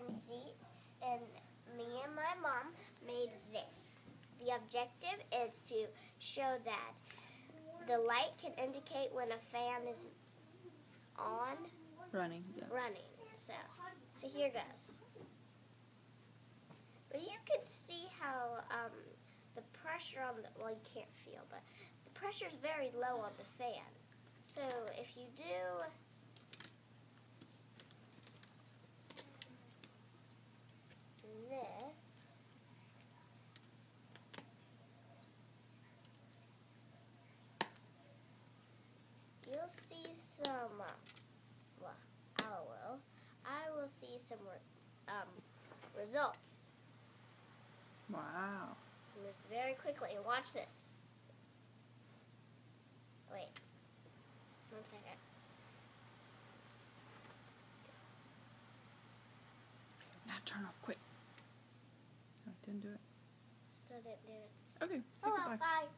Kenzie, and me and my mom made this. The objective is to show that the light can indicate when a fan is on. Running, yeah. Running. So here goes. But you can see how the pressure on the, well, you can't feel, but the pressure is very low on the fan. So if you do this, you'll see some, well, I will see some results. Wow. It moves very quickly. Watch this. Wait. 1 second. Now turn off quick. Oh, didn't do it. Still didn't do it. Okay, say Oh well, goodbye. bye.